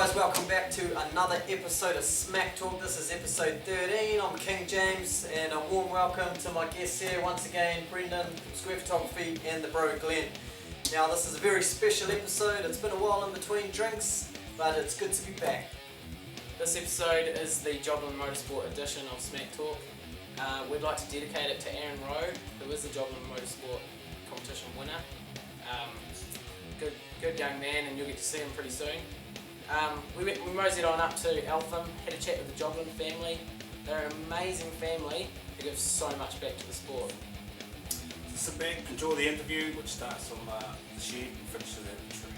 guys, welcome back to another episode of Smack Talk. This is episode 13. I'm King James and a warm welcome to my guests here once again, Brendan from Square Photography and the bro Glenn. Now this is a very special episode. It's been a while in between drinks, but it's good to be back. This episode is the Joblin Motorsport edition of Smack Talk. We'd like to dedicate it to Aaron Rowe, who is the Joblin Motorsport competition winner. Good young man, and you'll get to see him pretty soon. We moseyed on up to Eltham, had a chat with the Joblin family. They're an amazing family who give so much back to the sport. Sit back, enjoy the interview, which starts on the shed and finishes at the track.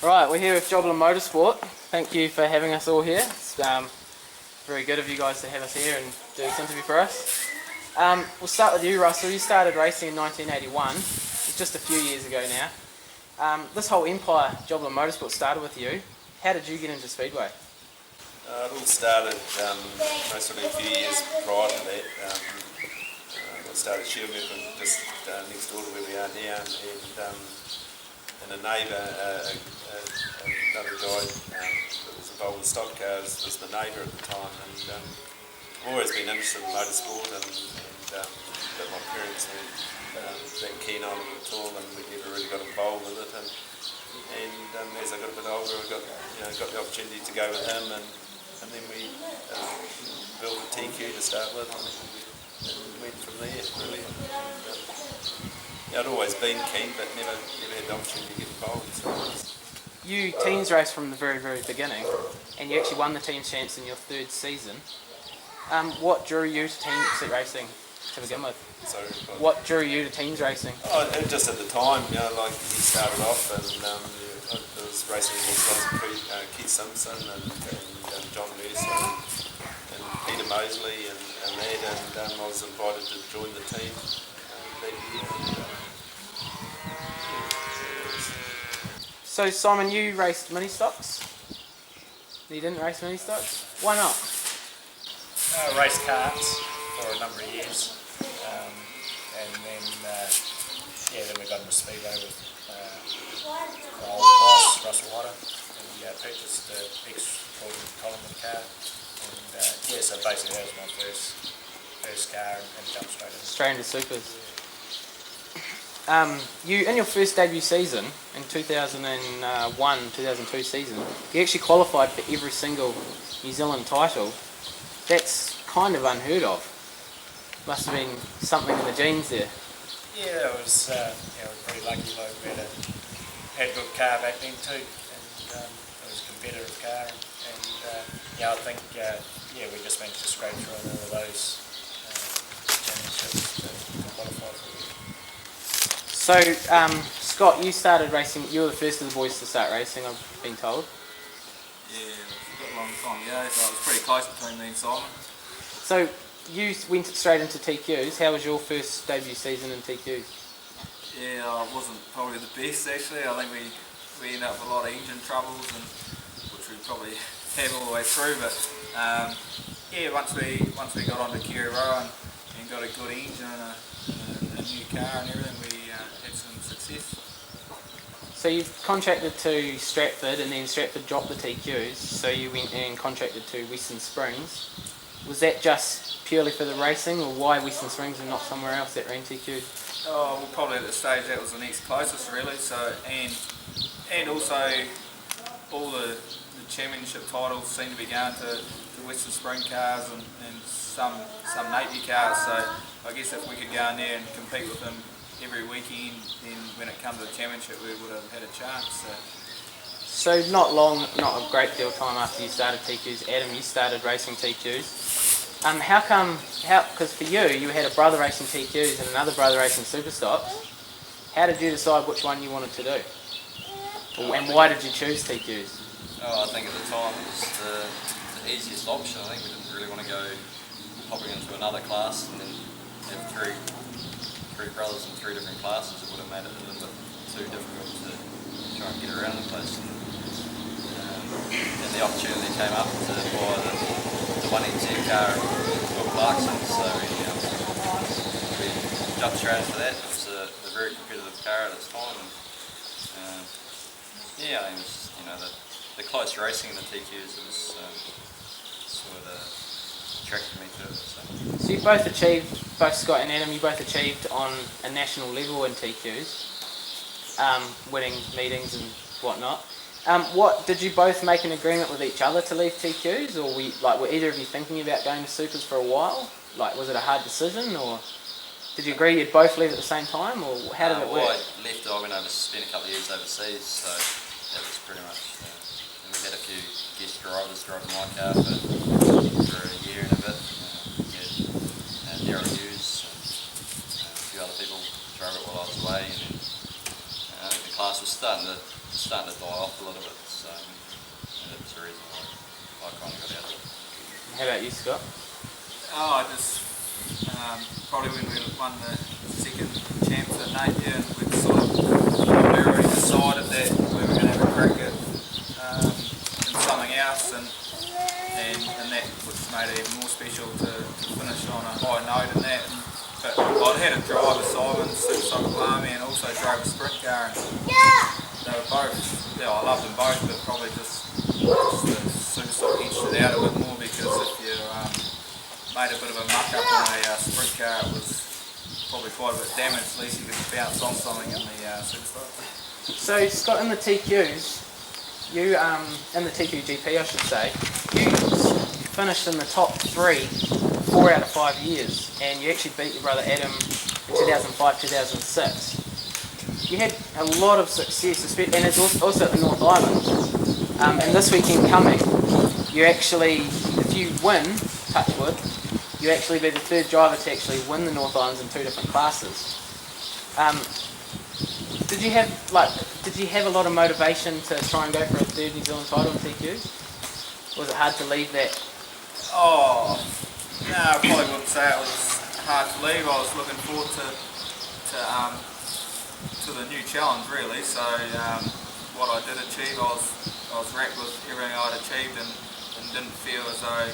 Right, we're here with Joblin Motorsport. Thank you for having us all here. It's very good of you guys to have us here and do this interview for us. We'll start with you, Russell. You started racing in 1981. It's just a few years ago now. This whole empire, Joblin Motorsport, started with you. How did you get into speedway? It all started mostly a few years prior to that. I started Charitable just next door to where we are now, and a neighbour, another guy that was involved with stock cars, was the neighbour at the time, and I've always been interested in motorsport, but my parents weren't that keen on it at all, and we never really got involved with it. And as I got a bit older, I got the opportunity to go with him, and then we built a TQ to start with, and went from there really. I'd always been keen, but never had the opportunity to get involved. So. You teams raced from the very, very beginning, and you actually won the teams champs in your third season. What drew you to teams racing to begin with? Sorry, what drew you to teams racing? Just at the time, like he started off, and I was racing against Keith Simpson and John Mercer and Peter Mosley and that, and I was invited to join the team that year. So Simon, you raced mini stocks? You didn't race mini stocks? Why not? I raced karts for a number of years, and then we got into speedway with my old boss, Russell Hodder, and we purchased the X-Collingwood car, and so basically that was my first car and jumped straight into supers. You in your first debut season in 2001-2002 season, you actually qualified for every single New Zealand title. That's kind of unheard of. Must have been something in the genes there. Yeah, it was. We were pretty lucky. We had a good car back then too, and it was a competitive car. And I think we just managed to scrape through all of those championships to qualify for it. So, Scott, you started racing. You were the first of the boys to start racing, I've been told. Yeah, we've got a long time, so it was pretty close between me and Simon. So, you went straight into TQs. How was your first debut season in TQs? Yeah, it wasn't probably the best actually. I think we ended up with a lot of engine troubles, which we probably had all the way through. But once we got onto Charitable and got a good engine and a new car and everything, we had some success. So you contracted to Stratford, and then Stratford dropped the TQs, so you went and contracted to Western Springs. Was that just purely for the racing, or why Western Springs and not somewhere else that ran TQ? Oh, well, probably at the stage that was the next closest really. So and also all the championship titles seem to be going to Western Spring cars and some Napier cars. So I guess if we could go in there and compete with them every weekend, then when it comes to the championship we would have had a chance. So not a great deal of time after you started TQs, Adam, you started racing TQs. Because for you had a brother racing TQs and another brother racing Superstocks. How did you decide which one you wanted to do? And why did you choose TQs? I think at the time it was the easiest option. I think we didn't really want to go hopping into another class and then have three brothers in three different classes. It would have made it a little bit too difficult to try and get around the place. And the opportunity came up to buy the 1NZ car at Will Clarkson, so we jumped straight into that. It was a very competitive car at its time, and I think it was the close racing in the TQs was sort of attracted me to it. So you both Scott and Adam, you both achieved on a national level in TQs, winning meetings and whatnot. What did you both make an agreement with each other to leave TQs, or were either of you thinking about going to Supers for a while? Like, was it a hard decision, or did you agree you'd both leave at the same time, or how did it work? Well, I left. I went over to spend a couple of years overseas, so that was pretty much. And we had a few guest drivers driving my car for a year and a bit. We had Darryl Hughes and a few other people drove it while I was away, and then I think the class was starting to die off a little bit, so that was the reason why I kind of got out of it. How about you, Scott? I just probably when we won the second champs at Napier, we'd already decided that we were going to have a crack at in something else, and that which made it even more special to finish on a high note in that. But I'd had a driver, Simon, Superstock Army, and also drove a sprint car, and they were both, I loved them both, but probably just the Superstock edged it out a bit more, because if you made a bit of a muck up in a sprint car, it was probably quite a bit damaged. At least you could bounce on something in the Superstock. So Scott, in the TQs, you in the TQ GP I should say, you finished in the top 3 4 out of 5 years, and you actually beat your brother Adam in 2005, 2006. You had a lot of success, and it's also at the North Island. And this weekend coming, you actually, if you win, touch wood, you actually be the third driver to actually win the North Islands in 2 different classes. Did you have a lot of motivation to try and go for a third New Zealand title in TQs? Was it hard to leave that? Oh, no, I probably wouldn't say it was hard to leave. I was looking forward to the new challenge, really. So what I did achieve, I was wrapped with everything I'd achieved, and didn't feel as though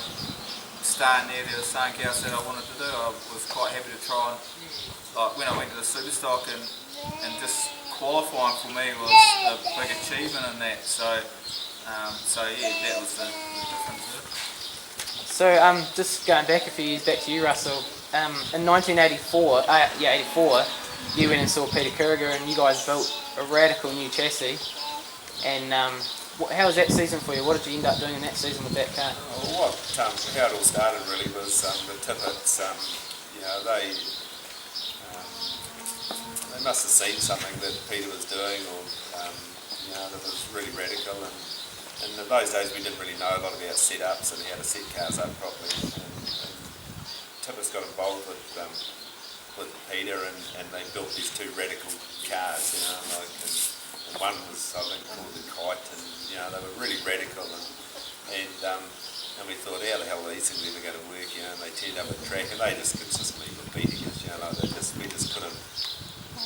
staying there was something else that I wanted to do. I was quite happy to try and, like when I went to the Superstock, and just qualifying for me was a big achievement in that. So yeah, that was the difference there. So just going back a few years, back to you, Russell. In 1984, 84, you went and saw Peter Kuriger, and you guys built a radical new chassis. And how was that season for you? What did you end up doing in that season with that car? Well, how it all started really was the Tippets. They must have seen something that Peter was doing, or that was really radical. And in those days we didn't really know a lot about setups and how to set cars up properly. And Tippets got involved with Peter, and they built these 2 radical cars. And one was, I think, called the Kite, and they were really radical. And we thought, how the hell are these things ever going to work? And they turned up at the track, and they just consistently were beating us. We just couldn't.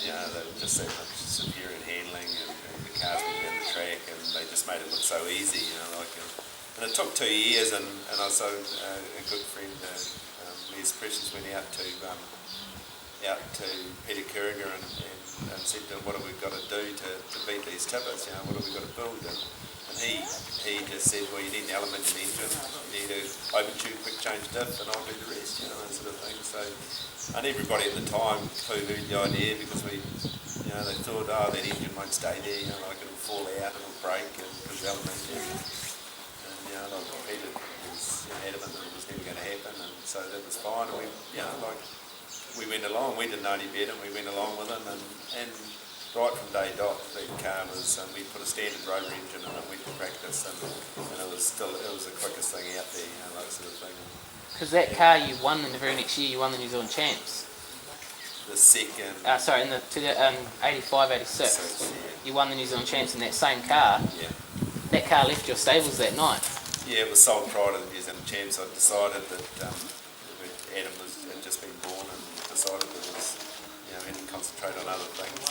They were just so much superior in handling, and the cars went down the track, and they just made it look so easy. And it took 2 years, and I so a good friend, Les Precious, went out to Peter Kuriger and said to him, what have we got to do to beat these Tippets? What have we got to build? And he just said, well, you need an aluminium engine, you need an open tube quick change diff, and I'll do the rest, that sort of thing. So, and everybody at the time poo-hooed the idea, because they thought, that engine won't stay there, it'll fall out, it'll break, and because the aluminium. And Peter was adamant that it was never going to happen, and so that was fine. And we, we went along. We didn't know any better, and we went along with him. And right from day dot, the car was. We put a standard rotor engine in it. We could practice, and it was the quickest thing out there, that sort of thing. Because that car you won in the very next year, you won the New Zealand Champs. The second. Sorry, in the 85, 86, you won the New Zealand Champs in that same car. Yeah. That car left your stables that night. Yeah, it was sold prior to the New Zealand Champs. I decided that Adam had just been born, and decided that we had to concentrate on other things.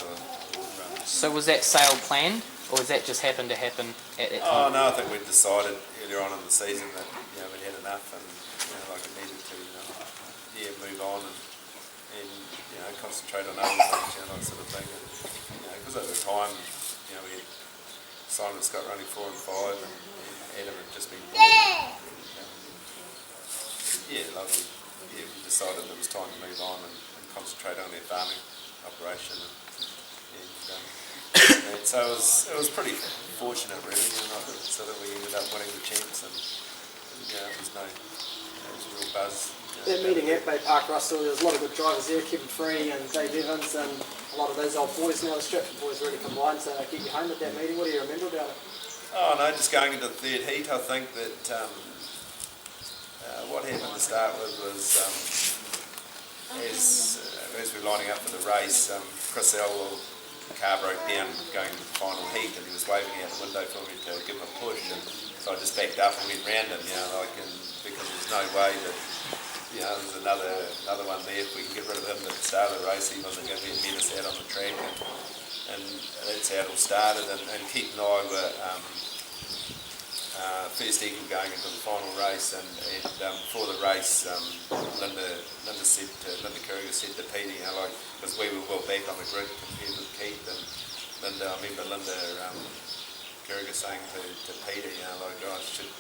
So was that sale planned, or was that just happened to happen at that time? Oh no, I think we decided earlier on in the season that we'd had enough, and it needed to move on and concentrate on other things, that sort of thing. Because at the time, we had Simon and Scott running 4 and 5, and Adam had just been born. We decided it was time to move on and concentrate on their farming operation. And so it was pretty fortunate, really, so that we ended up winning the Champs, and it was a real buzz. That meeting at Bay Park, Russell, there was a lot of good drivers there, Kevin Free and Dave Evans, and a lot of those old boys now, the Stratford boys really combined to get you home at that meeting. What do you remember about it? Oh no, just going into the third heat, I think that what happened to start with was as we were lining up for the race, Chris Elwell, the car broke down going to the final heat, and he was waving out the window for me to give him a push, and so I just backed up and went round him, because there's no way that there's another one there. If we can get rid of him at the start of the race, he wasn't going to be a menace out on the track, and that's how it all started. And Keith and I were first eagle going into the final race, and before the race, Linda Currier said to Peter, because we were well back on the grid compared with Keith, and I remember Linda Currier saying to Peter, I should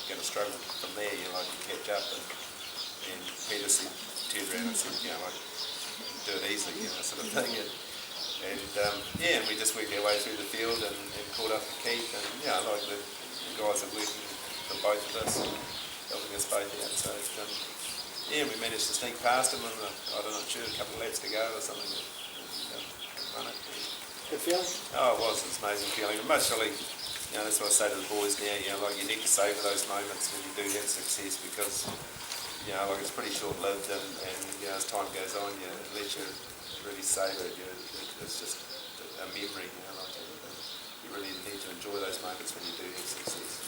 going to struggle from there, to catch up, and Peter turned around and said, do it easily, sort of thing. And we just worked our way through the field and caught up with Keith, and the guys are working for both of us, helping us both out. So we managed to sneak past him, and a couple of laps to go or something. Run it. Good feeling? Oh, it was. It's an amazing feeling. And most really, that's what I say to the boys now. You need to savour those moments when you do have success, because it's pretty short-lived, and as time goes on, unless you really savour it, it's just a memory. You really need to enjoy those moments when you do have success,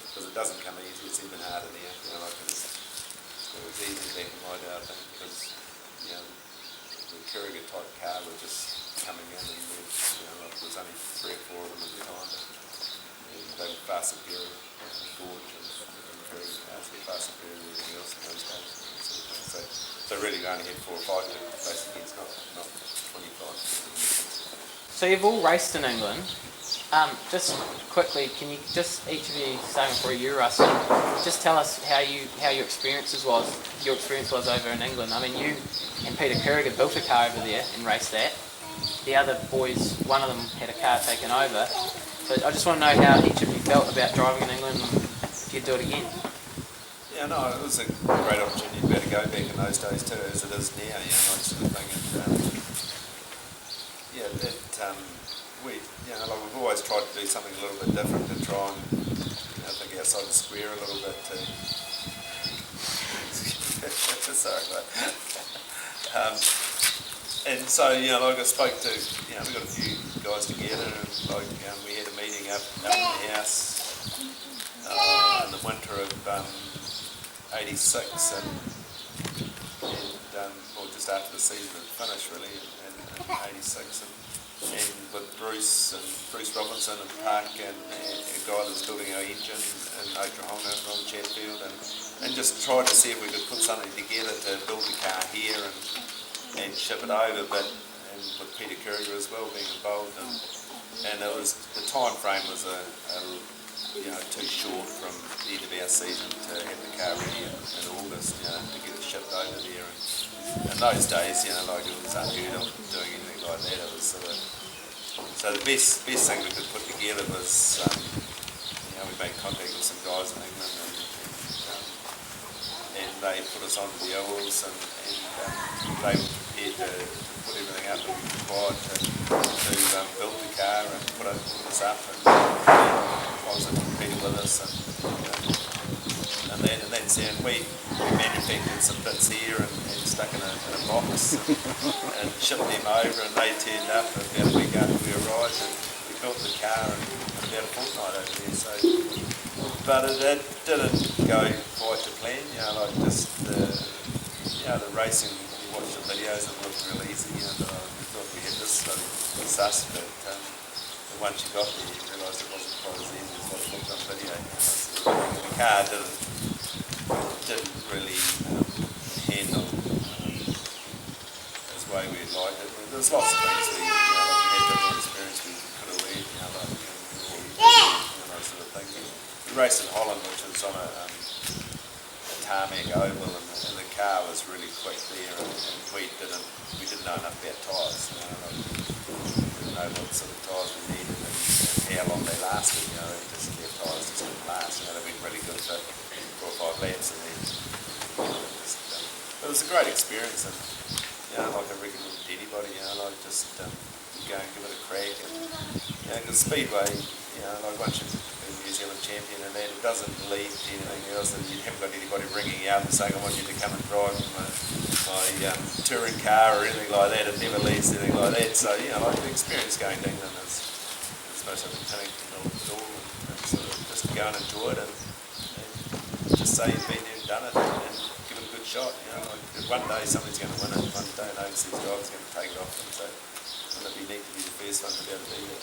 because it doesn't come easy. It's even harder now. It was easy back in my day, I think, because the Courier type car were just coming in, and there was only 3 or 4 of them at the time, and they were far superior. Gorge and Courier cars were far superior to everything else in those days. So really we only had 4 or 5 to race against, not 25. So you've all raced in England. Just quickly, can you each of you, starting for you, Russell, just tell us how your experience was over in England. I mean, you and Peter Currier built a car over there and raced that. The other boys, one of them had a car taken over. So I just want to know how each of you felt about driving in England, and if you'd do it again. Yeah, no, it was a great opportunity to be able to go back in those days too, as it is now, that sort of thing. We've always tried to do something a little bit different, to try and think outside the square a little bit. Sorry, mate. And so, I spoke to, we got a few guys together, and we had a meeting up in the house in the winter of '86, and just after the season had finished, really, in '86, and with Bruce Robinson and Park, and a guy that was building our engine in Oklahoma, Ron Chatfield, and just tried to see if we could put something together to build the car here and ship it over, and with Peter Currier as well being involved, and it was, the time frame was too short from the end of our season to have the car ready in August, to get it shipped over there. And in those days, it was unheard of doing anything like that. It was so the best thing we could put together was, we made contact with some guys in England, and they put us onto the oils, and they were prepared to put everything up that we required to build the car and put us up, and obviously competed with us, and we manufactured some bits here and stuck in a box and shipped them over, and they turned up about a week after we arrived, and we built the car in about a fortnight over there. So, but it didn't go quite to plan. Like just the racing. You watch the videos, it looked real easy, and we thought we had this sus, but once you got there, you realised it wasn't quite as easy as what it looked on video. So the car didn't really handle as way we'd liked it. There's lots of things we had different experience we could have learned, sort of thing. We raced in Holland, which was on a tarmac oval, and the car was really quick there, and we didn't know enough about tyres. We didn't know what sort of tyres we needed and how long they lasted. Their tyres just didn't last. They've been really good for 4 or 5 laps, and then it was a great experience, and like I recommend to anybody, just go and give it a crack, and because speedway, like once you're New Zealand champion and that, it doesn't lead to anything else, and you haven't got anybody ringing you up and saying I want you to come and drive my touring car or anything like that. It never leads to anything like that. So like the experience going to England is most entertaining at all, and sort of just go and enjoy it, and just say you've been there and done it, and give it a good shot. Like one day somebody's going to win it, one day an overseas driver's going to take it off them. So it'd be neat to be the first one to be able to do that.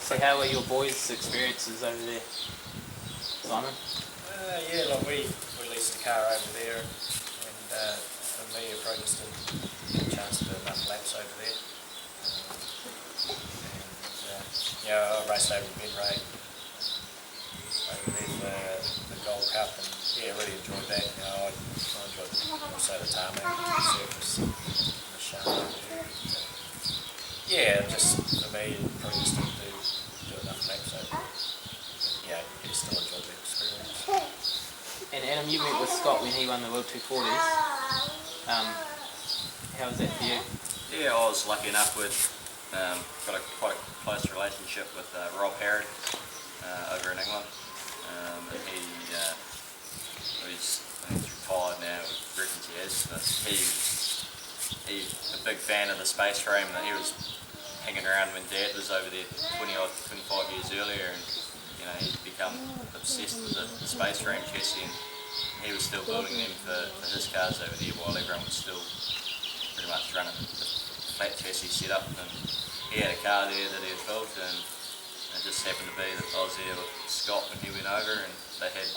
So how were your boys' experiences over there, Simon? Like we leased a car over there, and for me, I probably just didn't get a chance to do enough laps over there. I raced over in Medray over there for the Gold Cup, and really enjoyed that. I enjoyed also the tarmac, the surface, the shaft. Just for me, probably just didn't do enough laps over there. Still enjoyed the experience. And Adam, you met with Scott when he won the World 240s. How was that for you? I was lucky enough with got quite a close relationship with Rob Harrod over in England, and he's retired now. Reckons he is, but he's a big fan of the space frame. That he was hanging around when Dad was over there 25 years earlier, and he'd become obsessed with the space frame chassis, and he was still building them for his cars over there while everyone was still pretty much running the flat chassis setup. And he had a car there that he had built, and it just happened to be that I was there with Scott when he went over, and they had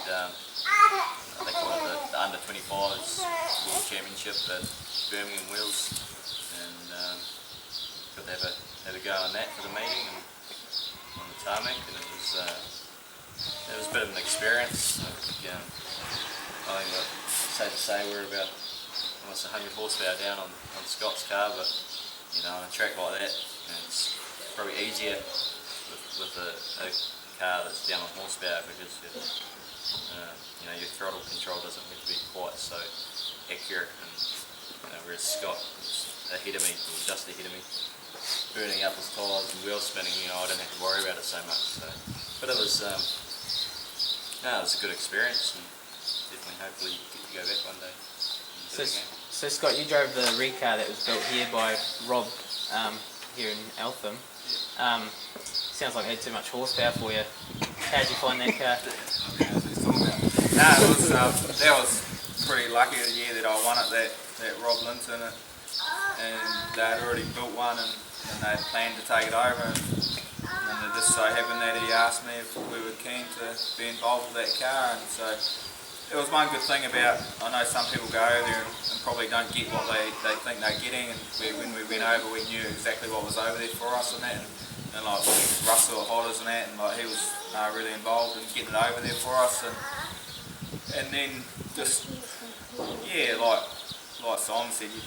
they call it the under 25s World Championship at Birmingham Wheels, and got to have a go on that for the meeting and on the tarmac, and it was a bit of an experience. I think it's safe to say we're about almost 100 horsepower down on Scott's car, but on a track like that, it's probably easier with a car that's down on horsepower, because your throttle control doesn't have to be quite so accurate, and whereas Scott was ahead of me, or just ahead of me, burning up his tyres and wheel spinning, I didn't have to worry about it so much. But it was a good experience, and definitely hopefully get to go back one day. So Scott, you drove the red car that was built here by Rob here in Eltham. Sounds like it had too much horsepower for you. How did you find that car? That was pretty lucky the year that I won it, that Rob Linton it, and they'd already built one, and they'd planned to take it over, and it just so happened that he asked me if we were keen to be involved with that car. And so it was one good thing about, I know some people go over there and probably don't get what they think they're getting, and when we went over we knew exactly what was over there for us and that, and like Russell Hodders and that, and like he was really involved in getting it over there for us, and then just like Simon said, you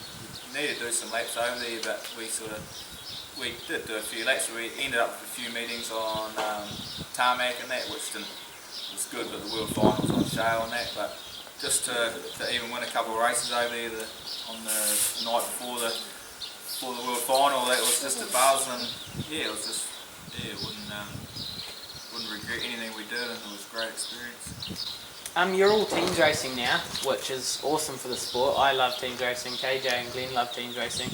need to do some laps over there, but we did do a few laps. We ended up with a few meetings on tarmac and that, which was good, but the world final was on shale and that, but just to even win a couple of races over there on the night before the World Final, that was just a buzz, and yeah, it was just, yeah, wouldn't regret anything we did, and it was a great experience. You're all teams racing now, which is awesome for the sport. I love teams racing. KJ and Glenn love teams racing.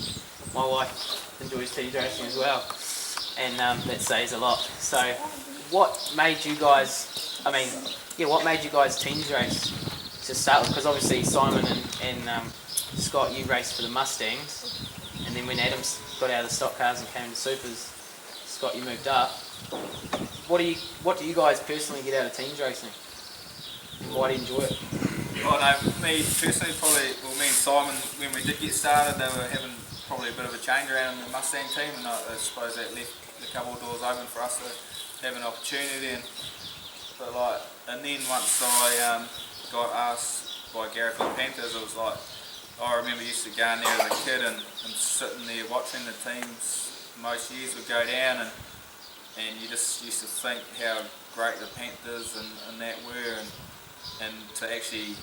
My wife enjoys teams racing as well, and that says a lot. So, what made you guys? What made you guys teams race to start with? Because obviously Simon and Scott, you raced for the Mustangs, and then when Adams got out of the stock cars and came to supers, Scott, you moved up. What do you guys personally get out of teams racing? Why do you enjoy it? Well, no, me personally, me and Simon, when we did get started, they were having probably a bit of a change around in the Mustang team, and I suppose that left a couple of doors open for us to have an opportunity. And then once I got asked by Gary for the Panthers, it was like, I remember used to go in there as a kid and sitting there watching the teams most years would go down, and you just used to think how great the Panthers and that were, and to actually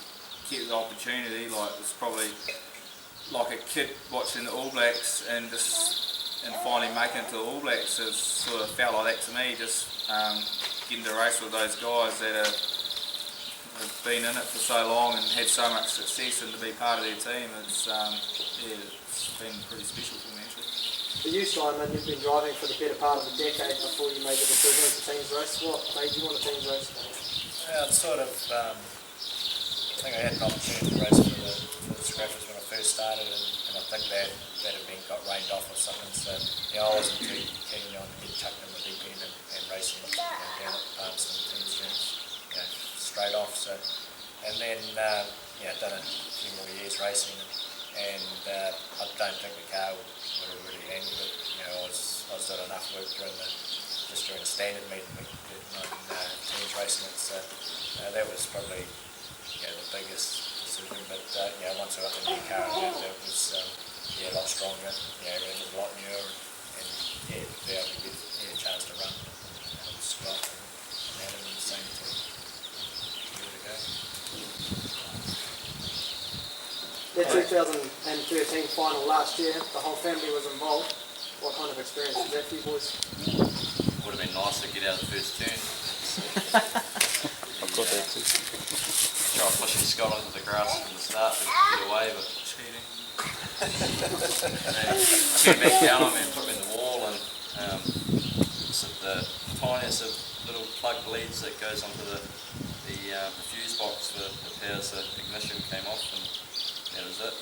get the opportunity, like it's probably like a kid watching the All Blacks and finally making it to the All Blacks. It sort of felt like that to me, just getting to race with those guys that have been in it for so long and had so much success, and to be part of their team, it's been pretty special for me actually. For you, Simon, you've been driving for the better part of a decade before you made the decision to teams race. What made you want to teams race? It's sort of, I think I had an opportunity to race for the Scrappers when I first started, and I think that had been got rained off or something, so I wasn't too keen on getting chucked in the deep end and racing down at Palmerston team strengths, straight off. So, and then done a few more years racing, and I don't think the car would have really handled it. I was doing enough work during the standard meeting teams racing it, so that was probably the biggest decision. But once I got the new car, that was a lot stronger. It was a lot newer, and to be able to get a chance to run with Scott and Adam in the same team. Give it a go. The 2013 final last year, the whole family was involved. What kind of experience was that for you boys? Would have been nice to get out of the first turn. I've got that too. Try pushing Scott into the grass from the start to get away, but Cheating. turned back down on me and put me in the wall, and it's at the tiniest of little plug leads that goes onto the fuse box for the powers the ignition came off, and that was it.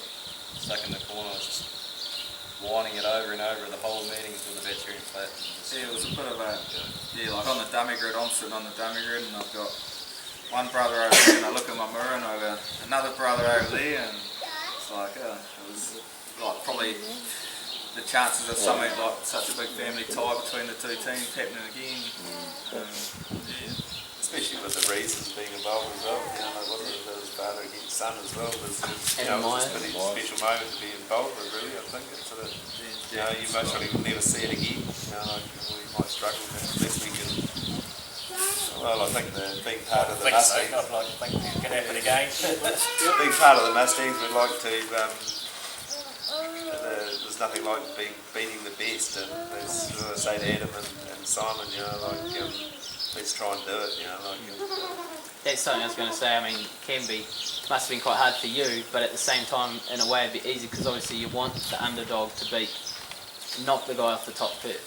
Stuck in the corner, I was just winding it over and over the whole meeting until the battery went flat. It was a bit of a, like on the dummy grid, I'm sitting on the dummy grid, and I've got one brother over there, and I look at my mirror and I've got another brother over there, and it's like, it was like probably the chances of something like such a big family tie between the two teams happening again. Especially with the reasons being involved as well. Wasn't it his father against son as well? It was a pretty special moment to be involved with, really. I think it's sort of, you most probably will never see it again. We might struggle with it unless we can. Well, I think being part of the Mustangs. I'd like to think it can happen again. Being part of the Mustangs, we'd like to. There's nothing like beating the best, and as I say to Adam and Simon, let's try and do it. That's something I was going to say. Must have been quite hard for you, but at the same time, in a way, it'd be easy because obviously you want the underdog to knock the guy off the top pitch.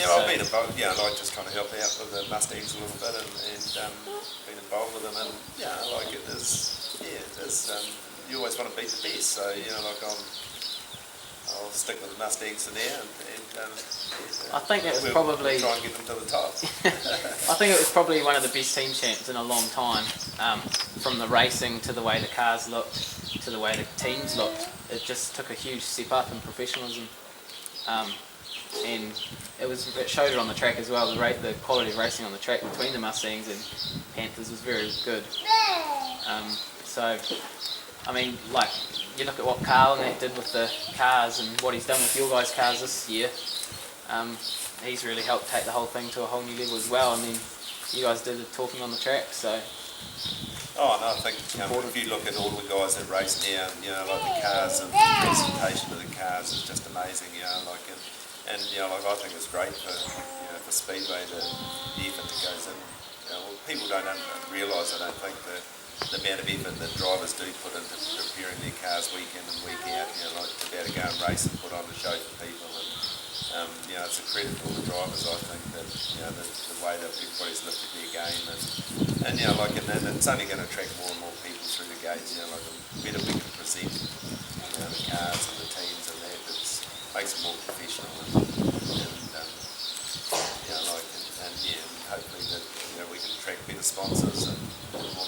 I've been involved. I like just kind of help out with the Mustangs a little bit and been involved with them, and I like it. You always want to beat the best, so I'll stick with the Mustangs for now, I think it was probably try and get them to the top. I think it was probably one of the best team champs in a long time. From the racing to the way the cars looked to the way the teams looked, it just took a huge step up in professionalism, and it showed it on the track as well. The quality of racing on the track between the Mustangs and Panthers was very good. You look at what Carl and that did with the cars and what he's done with your guys' cars this year. He's really helped take the whole thing to a whole new level as well. And then you guys did the talking on the track, so Oh, no, I think if you look at all the guys that race now, like the cars and the presentation of the cars is just amazing, like, and like I think it's great for speedway, the effort that goes in. Well, people don't realise, I don't think, the amount of effort that drivers do put into preparing their cars week in and week out, like to be able to go and race and put on a show for people. And it's a credit to all the drivers, I think, that the way that everybody's lifted their game, and like, and it's only going to attract more and more people through the gates. Like the better we can present, the cars and the teams and that, it makes it more professional, and hopefully that we can attract better sponsors and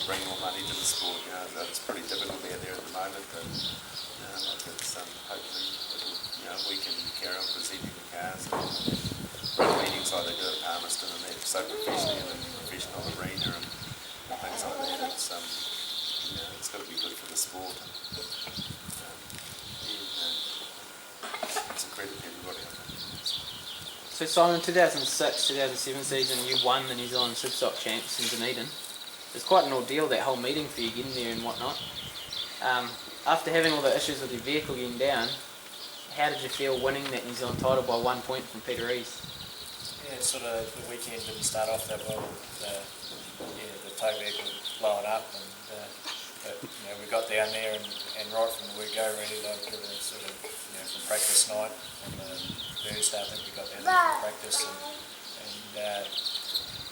bring more money to the sport. It's pretty difficult out there at the moment, but like it's hopefully we can carry on presenting the cars and run meetings like they do at Palmerston and that, so professionally in a professional arena and things like that. It's got to be good for the sport. It's a credit to everybody, I think. So Simon, 2006-2007 season, you won the New Zealand Superstock Champs in Dunedin. It was quite an ordeal, that whole meeting for you getting there and whatnot. After having all the issues with your vehicle getting down, how did you feel winning that New Zealand title by 1 point from Peter Rees? Yeah, sort of the weekend didn't start off that well. The tow vehicle blowing up, and but, we got down there and right from the word go really, like sort of from practice night on the Thursday, I think we got down there for practice, and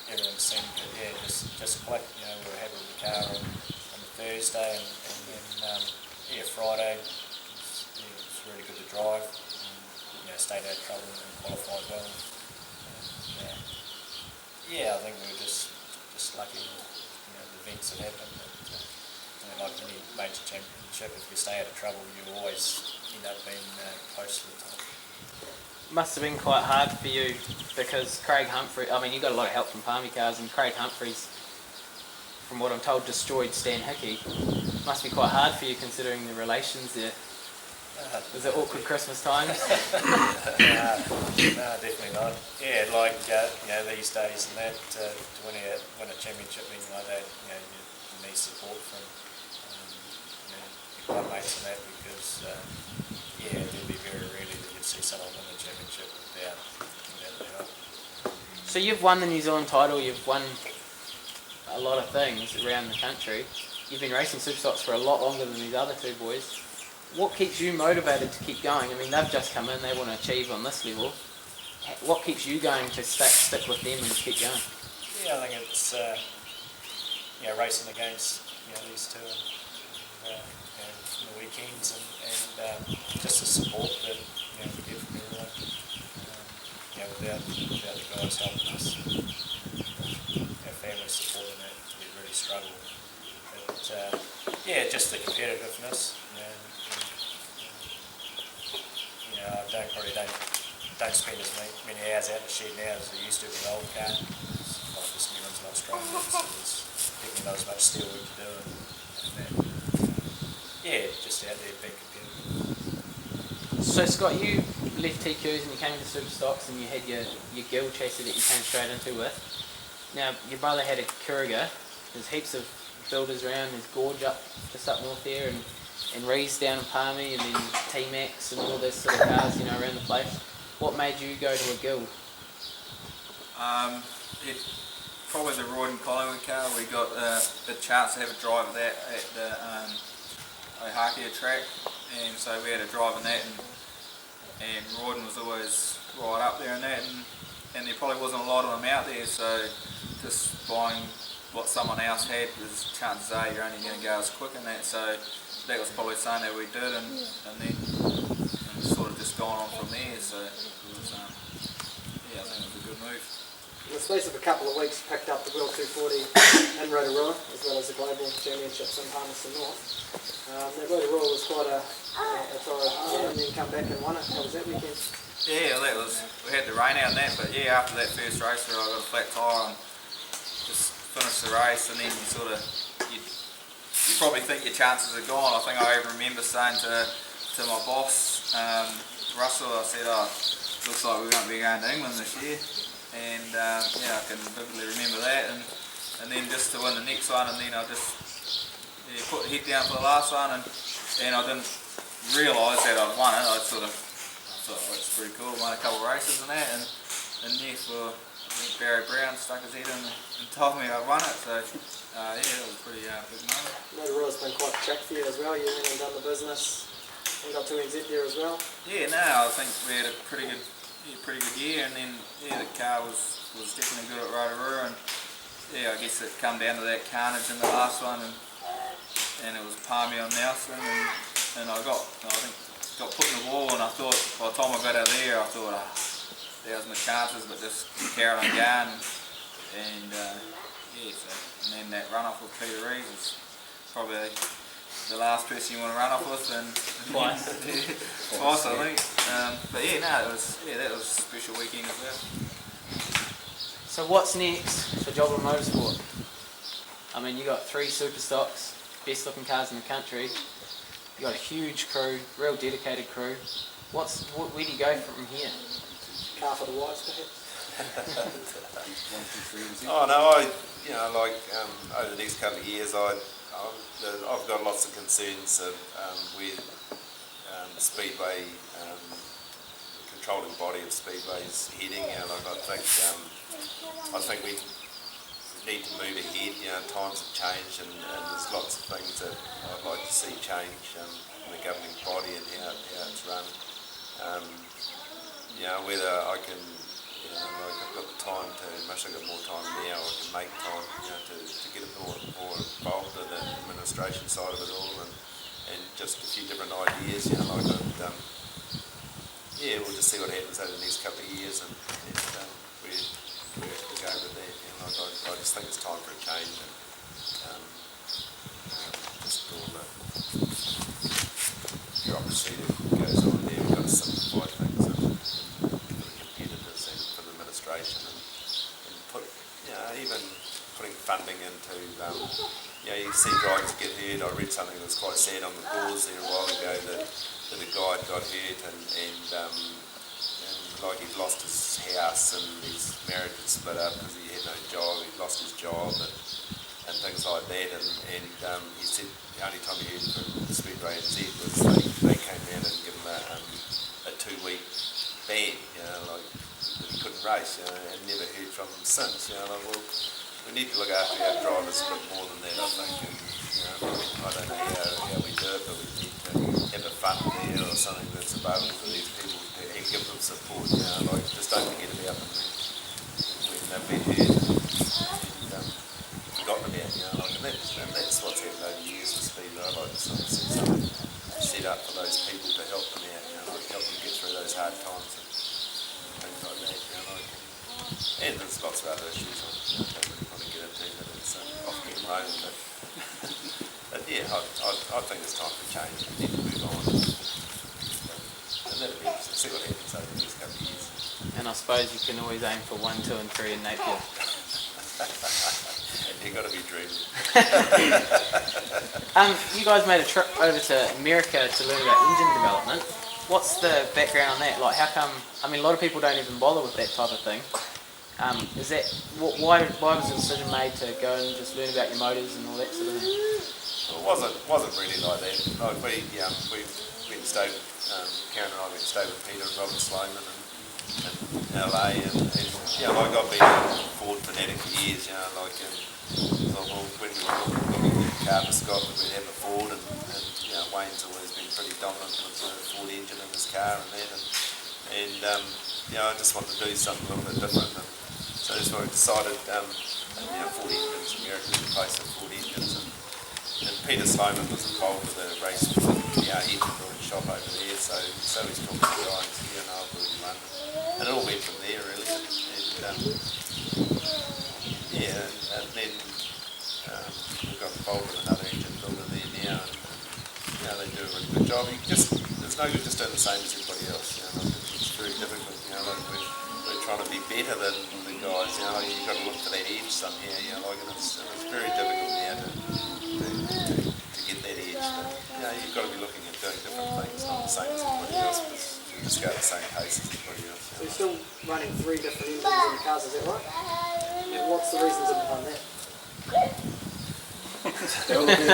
everything seemed good. Yeah, just clicked. We were happy with the car on the Thursday, and then Friday. It was really good to drive. Stayed out of trouble and qualified well. I think we were just lucky with the events that happened. Like any major championship, if you stay out of trouble, you always end up being close to the top. Must have been quite hard for you because Craig Humphrey, you got a lot of help from Palmy Cars, and Craig Humphreys, from what I'm told, destroyed Stan Hickey. Must be quite hard for you considering the relations there. Was it awkward Christmas times? No, definitely not. Yeah, like these days and that, to win a championship, meeting like that, you need support from your club mates and that, because it'd be very rarely that you'd see someone win the championship without their help. So you've won the New Zealand title, you've won a lot of things around the country. You've been racing Superstocks for a lot longer than these other two boys. What keeps you motivated to keep going? They've just come in, they want to achieve on this level. What keeps you going to stick with them and keep going? Yeah, I think it's racing against these two and the weekends and just the support that we get from everyone. Without the guys helping us, our family supporting it, we really struggle. But just the competitiveness. I don't spend as many hours out in the shed now as I used to with the old car. This new one's a lot stronger, so there's definitely not as much steel work to do, and just out there being competitive. So Scott, you left TQs and you came into Superstocks and you had your Gill chassis that you came straight into with. Now your brother had a Courier. There's heaps of builders around. There's Gorge just up north there, and Rees down in Palmy, and then T-Max and all those sort of cars, around the place. What made you go to a guild? Probably the Royden Collingwood car. We got the chance to have a drive of that at the Ohakia track, and so we had a drive in that, and Royden was always right up there in that, and there probably wasn't a lot of them out there, so just buying what someone else had, because chances are you're only going to go as quick in that, so that was probably something that we did, and then sort of just gone on from there, so it was, I think it was a good move. In the space of a couple of weeks, picked up the World 240 in Rotorua, as well as the Global Championships in Palmerston North. That Rotorua was quite a torrid, and then come back and won it. How was that weekend? Yeah, we had the rain out and that, but after that first race where I got a flat tyre and just finished the race, and then you probably think your chances are gone. I think I even remember saying to my boss, Russell, I said, looks like we won't be going to England this year. And I can vividly remember that. And then just to win the next one, and then I just put the head down for the last one, and I didn't realise that I'd won it. I thought it's pretty cool. Won a couple of races and that, and yeah, I think Barry Brown stuck his head in and told me I'd won it. So yeah, it was a pretty big moment. Motorsport's been quite a track for you as well. You went and done the business and got to exit there as well. Yeah, no, I think we had a pretty good year, and then yeah, the car was definitely good at Rotorua, and yeah, I guess it come down to that carnage in the last one, and it was Palmy on Nelson, and I think got put in the wall, and I thought by the time I got out there, I thought there's my chances, but just carried on going, and yeah, so, and then that run off with Peter Rees is probably the last person you want to run off with, and Twice. twice I think. But yeah, no, that was a special weekend as well. So what's next for Joblin Motorsport? I mean, you got 3 super stocks, best looking cars in the country. You got a huge crew, real dedicated crew. Where do you go from here? Car for the wise, perhaps? Oh no, over the next couple of years, I've got lots of concerns of where the Speedway, the controlling body of Speedway is heading. I think we need to move ahead. Times have changed, and there's lots of things that I'd like to see change in the governing body and how it's run. Whether I can, I've got the time to, much I've got more time now, I can make time, to get a more involved in the administration side of it all, and just a few different ideas, we'll just see what happens over the next couple of years, and where we go with that. I just think it's time for a change, and just all the bureaucracy that goes on there, we've got to simplify things for the competitors and for the administration, and put, even putting funding into, you see drivers get hurt. I read something that was quite sad on the boards there a while ago that a guy got hurt and like he'd lost his house and his marriage had split up because he had no job, he'd lost his job and things like that, and he said the only time he heard from Speedway and Z was they came down and give him a 2-week ban, that he couldn't race, and never heard from him since. We need to look after our drivers a bit more than that, I think, and I don't know how we do it, but we need to have a fund there or something that's available for these people and give them support, just don't forget about them when they've been hurt and forgotten about, and that's what's happened over years with Speedway. I'd like to sort of see something set up for those people to help them out, help them get through those hard times and things like that, and there's lots of other issues I don't really want to get into, but it's off the road, but yeah, I think it's time for change. We need to move on. And that'll be interesting. See what happens over the next couple of years. And I suppose you can always aim for 1, 2 and 3 in Napier. And you've got to be dreaming. You guys made a trip over to America to learn about engine development. What's the background on that? Like, how come, a lot of people don't even bother with that type of thing. Why was the decision made to go and just learn about your motors and all that sort of thing? Well, it wasn't really like that. We went and stayed, Karen and I went and stayed with Peter and Robert Sloman in LA, and I've been a Ford fanatic for years, when we were looking at a car for Scotland, we'd have a Ford, and Wayne's always been pretty dominant with the Ford engine in his car and that, and I just wanted to do something a little bit different, and so that's why I decided, Ford engines, America was a place of Ford engines, and Peter Sloman was involved with a race with the engine building shop over there, so he's talking to the guys here and I've in London, and it all went from there really, and then we got involved with another engine builder there now, and they do a really good job. There's no good just doing the same as everybody else, it's very difficult, we're trying to be better than the guys, you've got to look for that edge somehow, and it's very difficult now to get that edge, but you've got to be looking at doing different things, not the same as everybody else, because you just go at the same pace as everybody else. So you're still running 3 different engines in the cars, is that right? What's the reasons behind that? Hopefully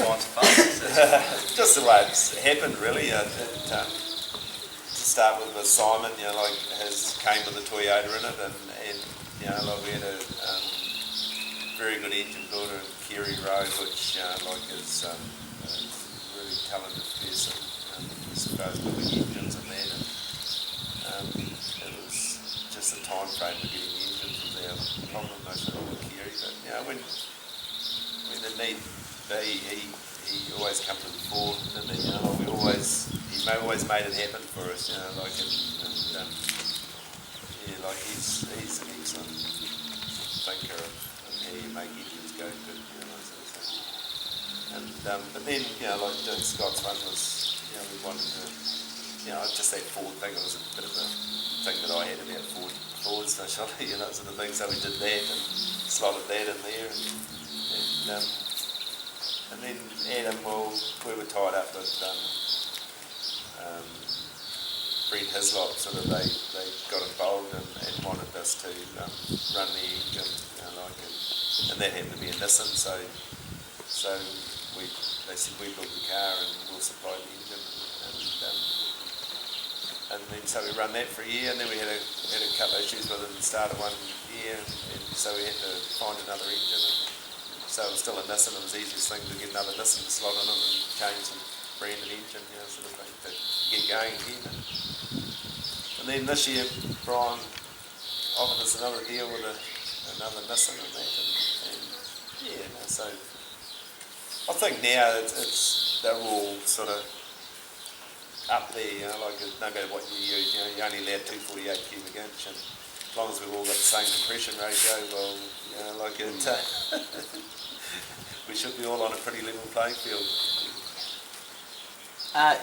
mine's fast. Just the way it's happened, really. To start with Simon, like his came with a Toyota in it, and like we had a very good engine builder in Kerry Road, which like is a really talented person as far as building engines and that. And it was just a time frame of getting the engines was our problem, most of it with Kerry. But when the need be, he always come to the fore, didn't he? Like he always made it happen for us, like like he's an excellent thinker of how you make engines go good, that sort of thing. And but then, like doing Scott's one was, we wanted to, just that Ford thing. It was a bit of a thing that I had about Ford especially, sort of thing. So we did that and slotted that in there, and then Adam, well, we were tied up with Brent Hislop, sort of they got involved and wanted us to run the engine, and that happened to be a Nissan, so they said we build the car and we'll supply the engine, and then so we run that for a year, and then we had a couple of issues with it at the start of one year, and so we had to find another engine, and so it was still a Nissan. It was the easiest thing to get another Nissan to slot in it and change the brand and engine, sort of thing, to get going again. And then this year, Brian offered us another deal with another Nissan and that, and so I think now they're all sort of up there, like no matter what you use, you only allowed 248 cubic inch, and as long as we've all got the same compression ratio, well, we should be all on a pretty level playing field.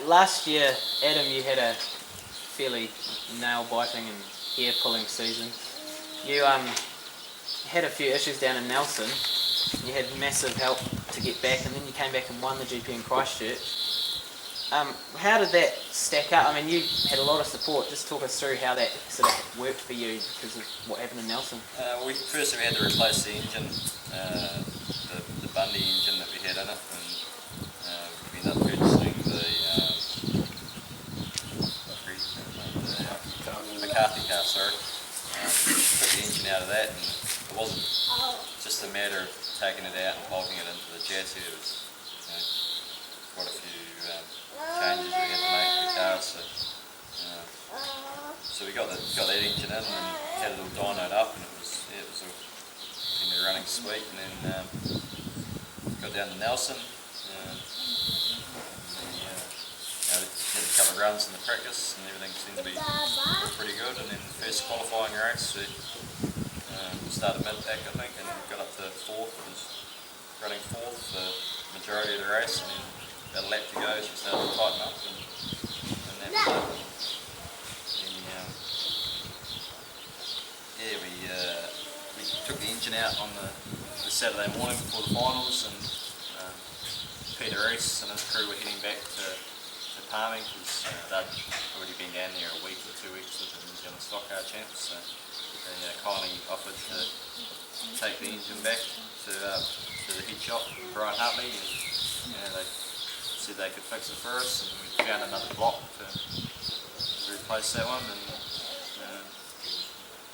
Last year, Adam, you had a fairly nail-biting and hair-pulling season. You had a few issues down in Nelson. You had massive help to get back, and then you came back and won the GP in Christchurch. How did that stack up? I mean, you had a lot of support. Just talk us through how that sort of worked for you because of what happened in Nelson. We had to replace the engine, the Bundy engine that we had in it, and we ended up purchasing the McCarthy car, took the engine out of that, and it wasn't just a matter of taking it out and bolting it into the chassis. It was quite a few changes we had to make to the car, so we got that engine in and had it all dynoed up, and it was all running sweet. And then got down to Nelson, had a couple of runs in the practice, and everything seemed to be pretty good. And then the first qualifying race, we started mid-pack, I think, and got up to fourth. Was running fourth for the majority of the race, and then about a lap to go, so we started to tighten up, and that was it. We took the engine out on the Saturday morning before the finals, and Peter Reese and his crew were heading back to Palming because they'd already been down there a week or 2 weeks with the New Zealand Stock Car Champs, so they kindly offered to take the engine back to the head shop, Brian Hartley, and they said they could fix it for us, and we found another block to replace that one, and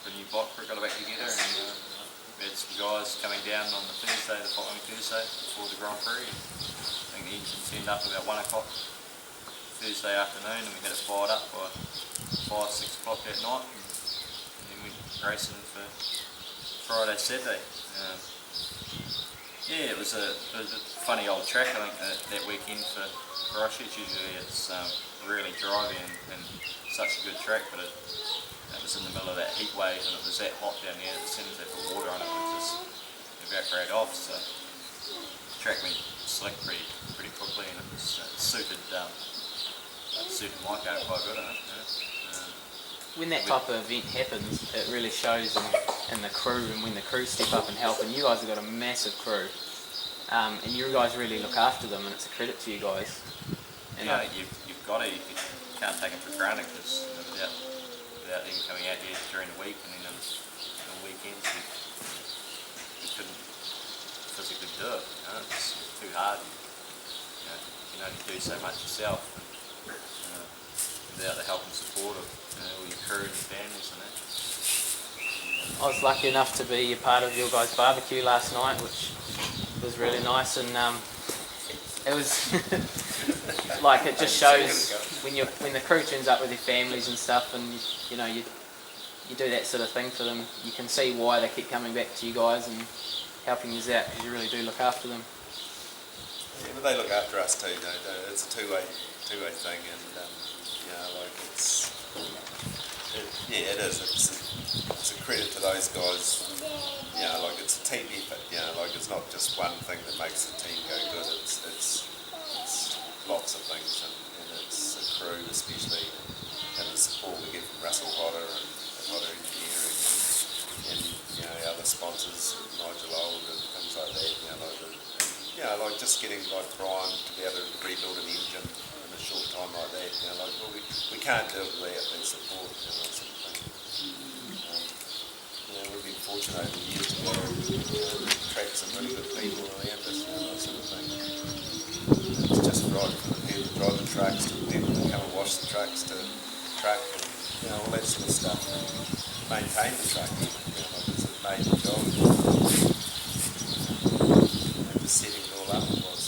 the new block got it back together, and we had some guys coming down on the following Thursday before the Grand Prix. I think the engine turned up about 1 o'clock Thursday afternoon, and we had it fired up by 5, 6 o'clock that night, and then we racing for Friday, Saturday. It was a funny old track, I think, that weekend for Christchurch. Usually it's really driving and such a good track, but it was in the middle of that heat wave, and it was that hot down there. As soon as they put water on it, it just evaporated off. So the track went slick pretty quickly, and it suited my car quite good. When that type of event happens, it really shows in the crew, and when the crew step up and help, and you guys have got a massive crew, and you guys really look after them, and it's a credit to you guys. And you've got to, you can't take them for granted, because without them coming out here during the week, and then on weekends we couldn't physically do it. You know, it's too hard. You can only do so much yourself without the help and support of all your crew and your families and that. I was lucky enough to be a part of your guys' barbecue last night, which was really nice, and it was like, it just shows when the crew turns up with their families and stuff, and you do that sort of thing for them, you can see why they keep coming back to you guys and helping you out, because you really do look after them. Yeah, but they look after us too. It's a two-way thing, and like it is. It's a credit to those guys. Like it's a team effort. Like it's not just one thing that makes the team go good. It's lots of things, and it's a crew especially, and the support we get from Russell Hodder and Hodder Engineering, and other sponsors, Nigel Old and things like that. Like just getting like Brian to be able to rebuild an engine in a short time like that. We can't do it without their support. That sort of thing. We've been fortunate over the years to be able to attract some really good people around us. That sort of thing. It's just right from the people that drive the trucks to the people that come and wash the trucks to truck and all that sort of stuff. And maintain the truck. Like it's a major job. Setting it all up was,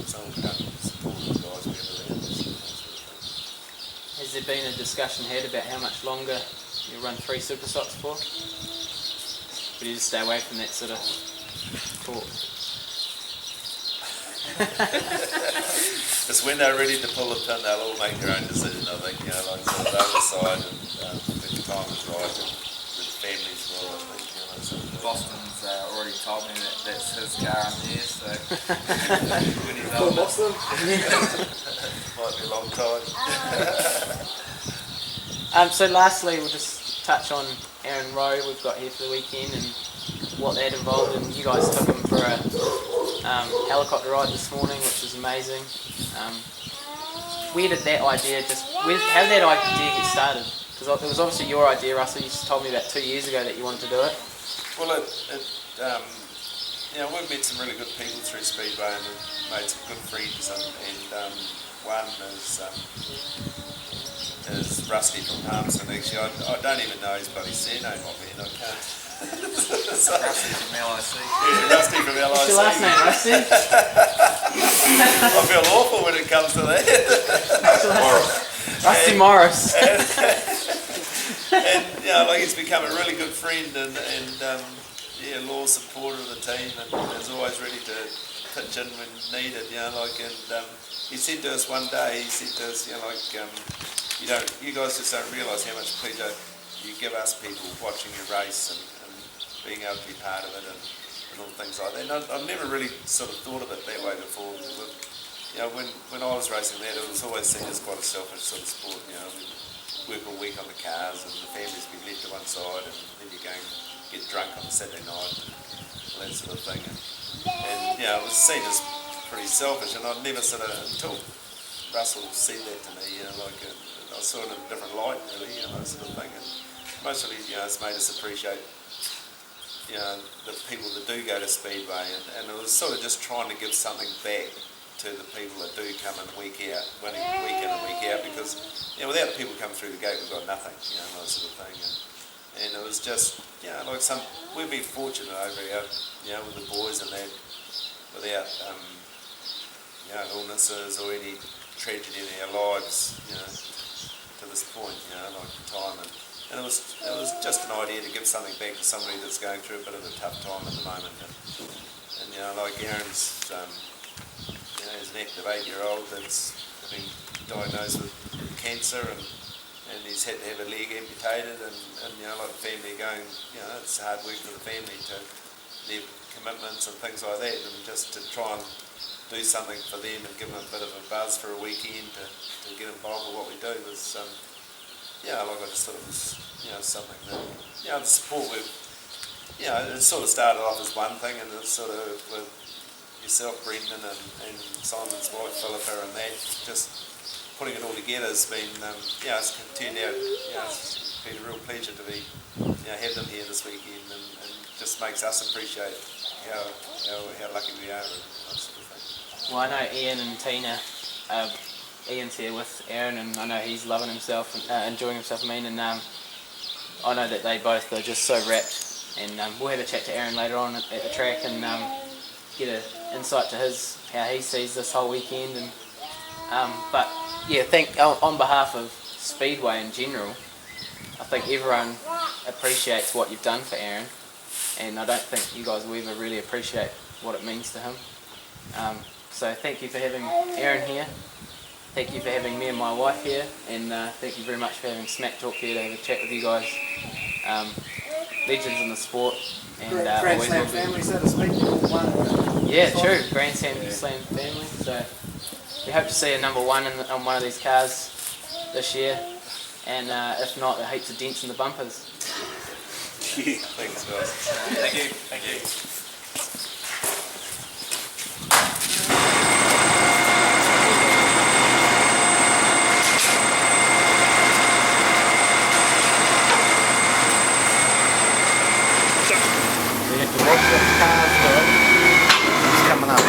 someone can support the guys we have around us. Has there been a discussion had about how much longer you run 3 super stocks for? But you just stay away from that sort of talk. It's when they're ready to pull the pin, they'll all make their own decision, I think, like sort of they'll decide, and when the time is right, and the families will, I think, Boston's already told me that that's his car in there, so when he's Cool, older. Boston. might be a long time. So lastly, we'll just touch on Aaron Rowe we've got here for the weekend and what that involved, and you guys took him for a helicopter ride this morning, which was amazing. Where did that idea how did that idea get started? Because it was obviously your idea, Russell. You just told me about 2 years ago that you wanted to do it. Well, we've met some really good people through Speedway and made some good friends, and one is Rusty from Palmerston. Actually, I don't even know his bloody surname offhand. I can't. Rusty from LIC. Yeah, Rusty from LIC. What's your last name, Rusty? I feel awful when it comes to that. Rusty Morris. And like he's become a really good friend, and loyal supporter of the team, and is always ready to pitch in when needed. He said to us one day, you guys just don't realise how much pleasure you give us people watching you race and being able to be part of it and all things like that. And I've never really sort of thought of it that way before. When I was racing that, it was always seen as quite a selfish sort of sport. We work all week on the cars, and the families be left to one side, and then you go and get drunk on a Saturday night and all that sort of thing. And it was seen as pretty selfish, and I'd never sort of, until Russell said that to me, I saw it in a different light, really, that sort of thing. And mostly, it's made us appreciate, the people that do go to Speedway, and it was sort of just trying to give something back to the people that do come in week in and week out, because without the people coming through the gate, we've got nothing, that sort of thing. And it was just, we've been fortunate over here, with the boys and that, without, illnesses or any tragedy in our lives, to this point, retirement. And it was just an idea to give something back to somebody that's going through a bit of a tough time at the moment. And like Aaron's, he's an active 8-year-old that's been diagnosed with cancer, and he's had to have a leg amputated, and like the family going, it's hard work for the family to their commitments and things like that, and just to try and do something for them and give them a bit of a buzz for a weekend to get involved with what we do was, I just thought it was, something that, the support we've, it sort of started off as one thing, and it's sort of with yourself, Brendan, and Simon's wife, Philippa, and that, just putting it all together has been, it's turned out, been a real pleasure to be, have them here this weekend, and just makes us appreciate how lucky we are and that sort of thing. Well, I know Ian and Tina, Ian's here with Aaron, and I know he's loving himself and enjoying himself, and I know that they both are just so wrapped, and we'll have a chat to Aaron later on at the track and get an insight to how he sees this whole weekend. And but yeah, on behalf of Speedway in general, I think everyone appreciates what you've done for Aaron, and I don't think you guys will ever really appreciate what it means to him. So thank you for having Aaron here. Thank you for having me and my wife here, and thank you very much for having Smack Talk here to have a chat with you guys. Legends in the sport, and Grand Slam family, so to speak. Yeah, true. Grand Slam family. So we hope to see a number one on one of these cars this year, and if not, heaps of dents in the bumpers. Thanks, guys. Thank you. Thank you. We have to watch the cars go. It's coming up.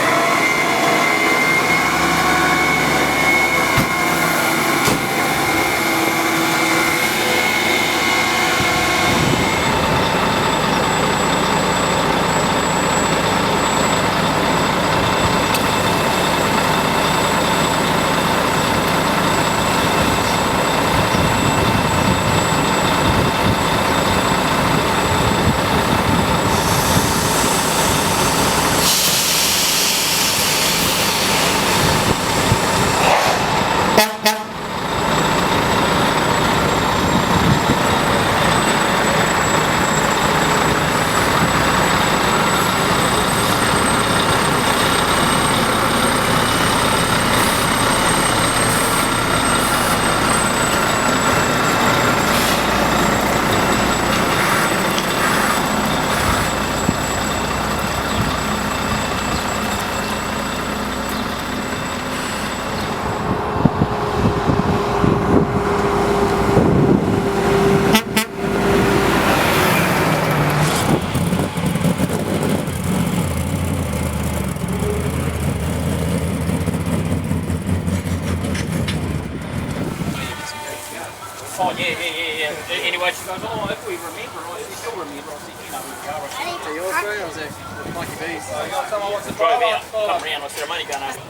Oh, yeah. Anyway, she goes, oh, if we remember, I said, still remember. I said, you know who we are. I said, So yours, bro, or was it Mikey B's? someone wants to drive out, come around, I said, money going over.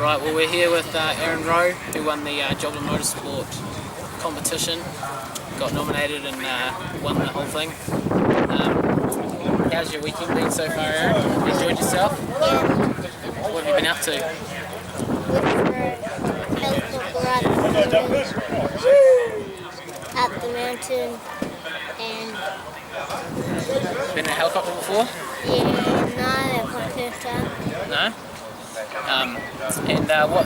Right, well we're here with Aaron Rowe, who won the Joblin Motorsport competition, got nominated and won the whole thing. How's your weekend been so far, Aaron? Enjoyed yourself? Yeah. What have you been up to? Up the mountain and Been in a helicopter before? yeah, no, for the first time. No?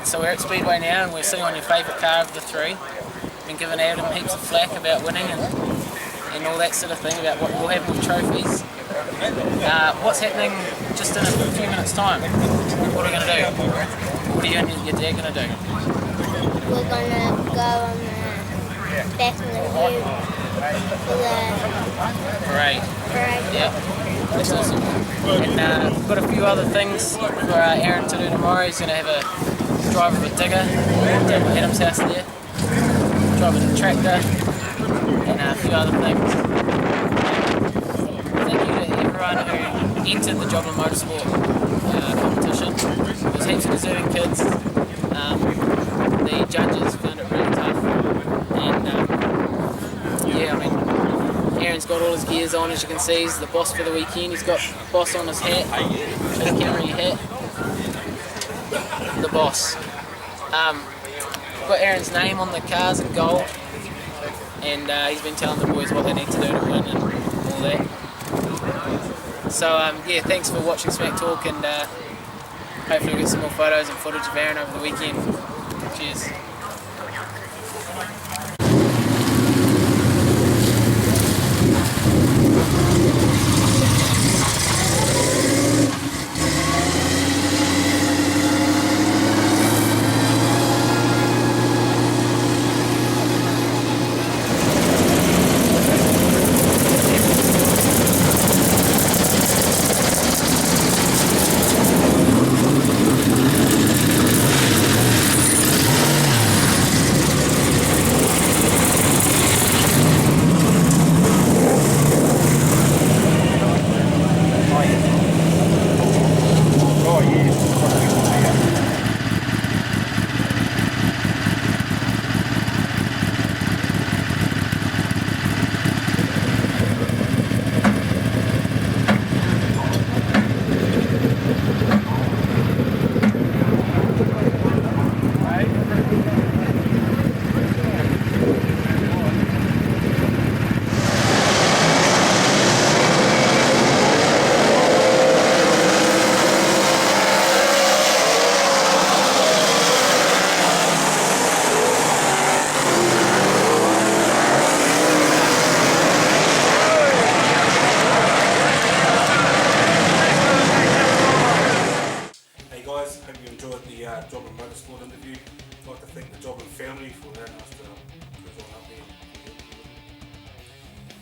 So we're at Speedway now and we're sitting on your favourite car of the three. Been giving Adam heaps of flack about winning and all that sort of thing, about what will happen with trophies. What's happening just in a few minutes time? What are we going to do? What are you and your dad going to do? We're gonna go on the back of the hill for the Parade. parade. Yeah, that's awesome. And we've got a few other things for Aaron to do tomorrow. He's going to have a drive of a digger down at Adam's house there, drive a tractor, and a few other things. Thank you to everyone who entered the Joblin Motorsport competition. There was heaps of deserving kids. The judges found it really tough, and yeah, I mean, Aaron's got all his gears on, as you can see. He's the boss for the weekend. He's got boss on his hat. Show the camera your hat. The boss. Got Aaron's name on the cars in gold, and he's been telling the boys what they need to do to win and all that. So yeah, thanks for watching Smack Talk, and hopefully we'll get some more photos and footage of Aaron over the weekend. Cheers.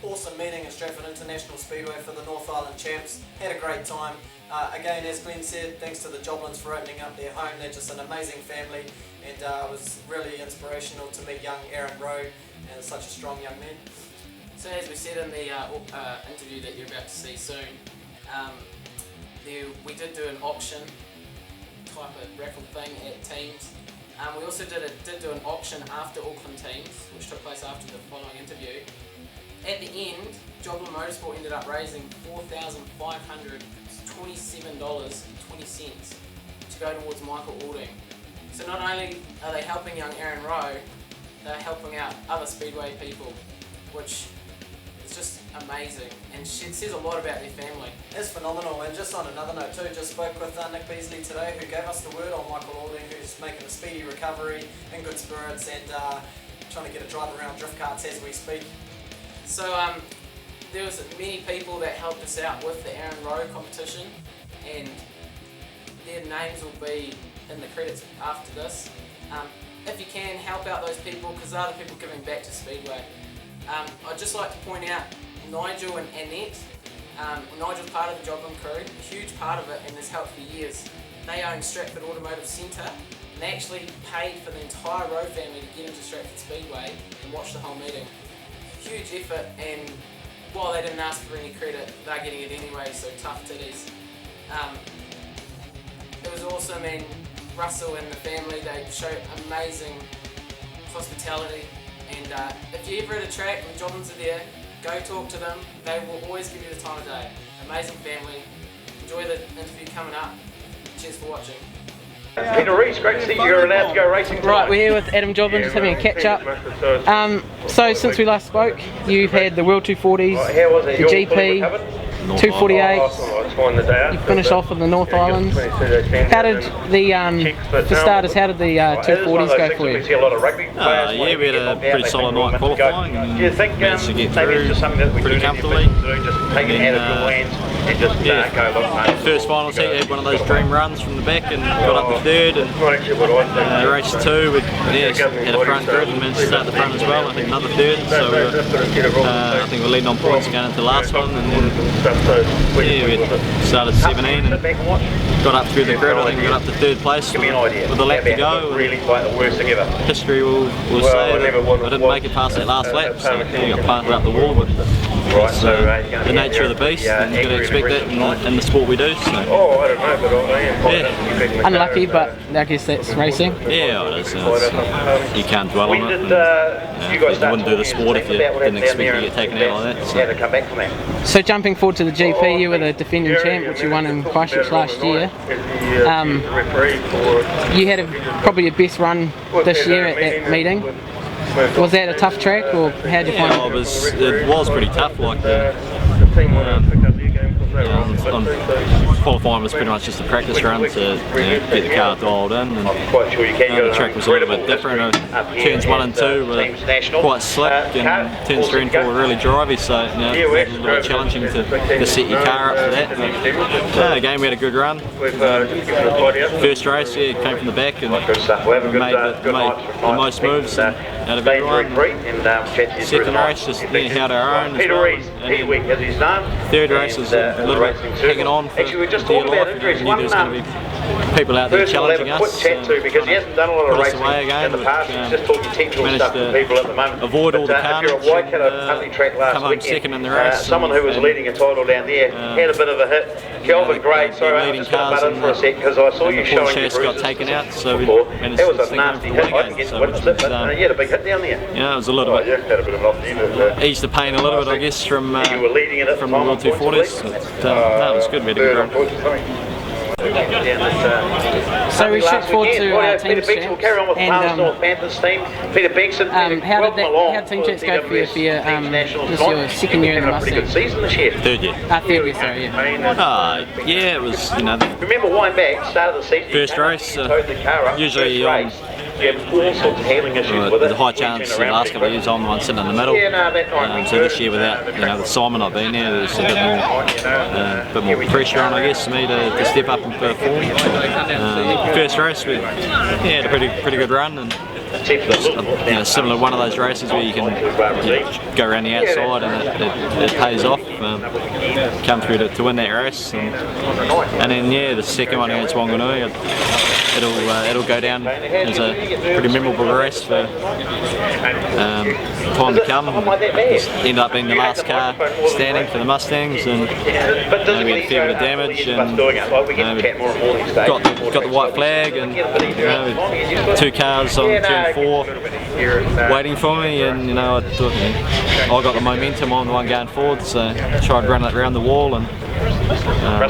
awesome meeting at Stratford International Speedway for the North Island champs. Had a great time. Again, as Glenn said, thanks to the Joblins for opening up their home. They're just an amazing family, and it was really inspirational to meet young Aaron Rowe, and such a strong young man. So as we said in the interview that you're about to see soon, we did do an auction type of raffle thing at teams. We also did do an auction after Auckland teams, which took place after the following interview. At the end, Joblin Motorsport ended up raising $4,527.20 to go towards Michael Alding. So not only are they helping young Aaron Rowe, they're helping out other Speedway people, which is just amazing, and it says a lot about their family. It's phenomenal, and just on another note too, just spoke with Nick Beasley today, who gave us the word on Michael Alding, who's making a speedy recovery, in good spirits, and trying to get a drive around drift karts as we speak. So there was many people that helped us out with the Aaron Rowe competition, and their names will be in the credits after this. If you can, help out those people, because they're the people giving back to Speedway. I'd just like to point out Nigel and Annette. Nigel's part of the Joblin crew, a huge part of it, and has helped for years. They own Stratford Automotive Centre, and they actually paid for the entire Rowe family to get into Stratford Speedway and watch the whole meeting. Huge effort, and while they didn't ask for any credit, they're getting it anyway, so tough titties. It was awesome, and Russell and the family, they showed amazing hospitality, and if you're ever at a track and Joblins are there, go talk to them. They will always give you the time of day. Amazing family. Enjoy the interview coming up. Cheers for watching. Peter Rees, great to see you're allowed to go racing tonight. Right, we're here with Adam Joblin, just having a catch up. So since we last spoke, you've had the World 240s, the GP, 248, you finished off in the North Islands. How did the, for starters, how did the 240s go for you? Yeah, we had a pretty solid night qualifying and managed to get through pretty comfortably. First finals heat, had one of those dream runs from the back and got up to third, and race two, we had a front grid and managed to start the front as well. I think another third, so I think we're leading on points going into the last one, and then we started 17 and got up through the grid. I think we got up to third place with a lap to go. History will say that I didn't make it past that last lap, so I got planted up the wall. But it's the nature of the beast, and you've got to expect that in the sport we do. So. Yeah. Unlucky, but I guess that's racing. Yeah, it is. You can't dwell on it. You wouldn't do the sport if you didn't expect to get taken out like that. So jumping forward to the GP, you were the defending champ, which you won in Christchurch last year. You had probably your best run this year at that meeting. Was that a tough track, or how did you find it? It was pretty tough. Like qualifying was pretty much just a practice run to get the car dialed in, and the track was a little bit different. Turns 1 and 2 were quite slick, and turns 3 and 4 were really drivey, so it was a little bit challenging to set your car up for that. But, again, we had a good run. First race, came from the back and made the most moves out of everyone. Second race, just held our own as well. And third race was a little bit hanging on for dear life. We knew there was going to be people out there challenging us, because he hasn't done a lot of racing away again, in the past. Just talking potential stuff to people at the moment. Avoid all the carnage and come home second in the race. Someone who was leading a title down there had a bit of a hit. Kelvin Gray, sorry, I'm just going to butt in for a sec because I saw you showing your bruises. Got taken out, so we managed that to was a nasty hit. I didn't get to witness it, but you had a big hit down there. Yeah, it was a little bit. Had a bit of an eased the pain a little bit, I guess, from the you were leading it at from the World 240s. But, no, it was good. We had a good run. So we shoot forward to team Peter Beeks will carry on with Palms North Panthers team. Peter Beeks, how did team champs go for you for your, this is your second year in the Mustang? Good season this year. Third year. Third year, sorry, yeah. Yeah, it was, remember, wind back, start of the season. First race, usually you have all sorts of handling issues with it. There's a high chance the last couple of years I'm the one sitting in the middle. So this year without with Simon not being there, there's a bit more pressure on, I guess, for me to step up and perform. First race we had a pretty good run, and similar one of those races where you can go around the outside and it pays off. Come through to win that race, and then the second one against Wanganui, it'll go down as a pretty memorable race for time to come. Just ended up being the last car standing for the Mustangs, and we had a fair bit of damage, and got the white flag, and 2 cars on turn 4 waiting for me, and I thought I got the momentum on the one going forward, so I tried running it around the wall, and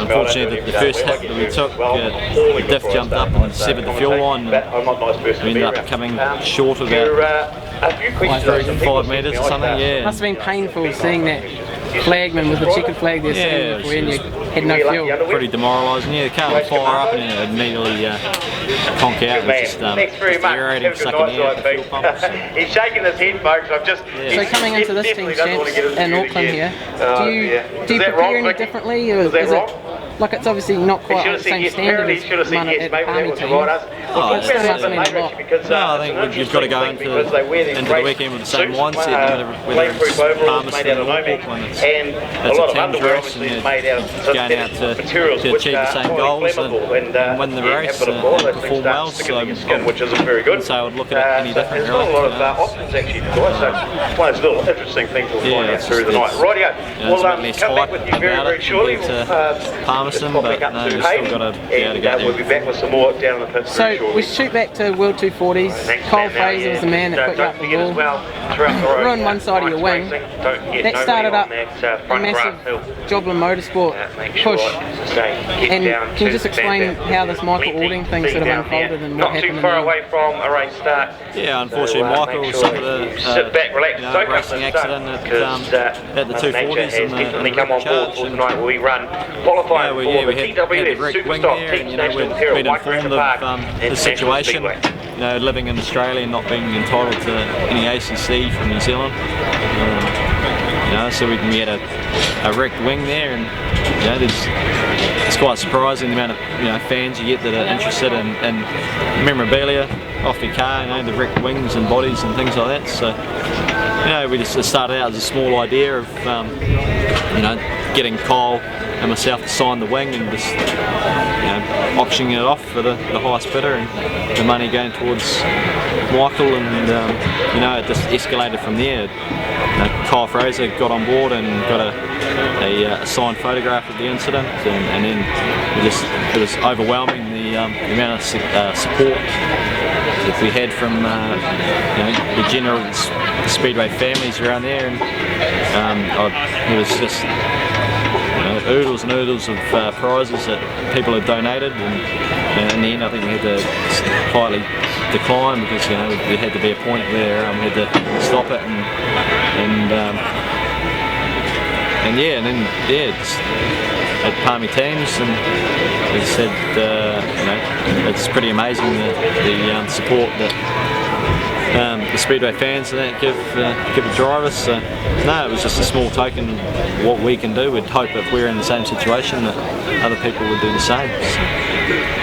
unfortunately the first hit that we took, the diff jumped up and severed the fuel line, and we ended up coming short about 5 metres or something. Yeah. Must have been painful seeing that flagman with the checkered flag there sitting before you had no fuel. Pretty demoralising. The car would fire up and it immediately conk out. It was just aerating, sucking air at the fuel pump. He's shaking his head, folks. So coming into this team's champs in Auckland here, do you prepare any differently, or is it like it's obviously not quite the same standard as one at the Palmy team? I think you've got to go into the weekend with the same mindset, whether it's Palmerston or Auckland. It's a team's race, and you're going out to achieve the same goals and win the race and perform well. So I wouldn't say I would look at it any different, really. There's not a lot of options actually to go, so one of those little interesting things we'll find out through the night. Rightio, we'll come back with you very shortly. Palmerston, but no, you've still got to be able to go there. We'll be back with some more down on the pits very shortly. We shoot back to World 240s. Cole Fraser was the man that put you up the wall. Ruined one side of your wing. That started up a massive Joblin Motorsport push. And can you just explain how this Michael Alding thing sort of unfolded and what happened? Not too far away from a race start. Yeah, unfortunately Michael suffered a racing accident at the 240s in the come on board for tonight where we run qualifying for the TWS Superstock Teams National Imperial been informed of the situation, living in Australia and not being entitled to any ACC from New Zealand. So we had a wrecked wing there, and it's quite surprising the amount of fans you get that are interested in memorabilia off your car, the wrecked wings and bodies and things like that. So we just started out as a small idea of getting Kyle and myself to sign the wing and just auctioning it off for the highest bidder, and the money going towards Michael, and it just escalated from there. Kyle Fraser got on board and got a signed photograph of the incident, and then it was overwhelming the amount of support that we had from the general speedway families around there, and it was just oodles and oodles of prizes that people had donated, and in the end I think we had to politely decline because there had to be a point where we had to stop it, and then at Palmy teams, and as I said, it's pretty amazing the support that the speedway fans and that give the drivers. So no, it was just a small token of what we can do. We'd hope if we're in the same situation that other people would do the same. So.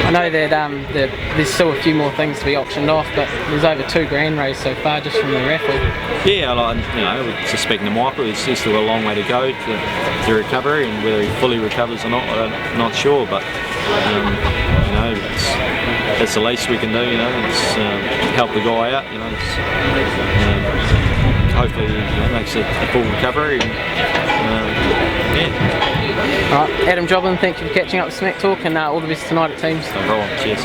I know that there's still a few more things to be auctioned off, but there's over $2,000 raised so far just from the raffle. Yeah, just speaking to Michael, there's still a long way to go to recovery, and whether he fully recovers or not, I'm not sure. But it's the least we can do. It's help the guy out. Hopefully, makes a full recovery. Alright, Adam Joblin, thank you for catching up with Smack Talk, and all the best tonight at teams. No problem. Cheers.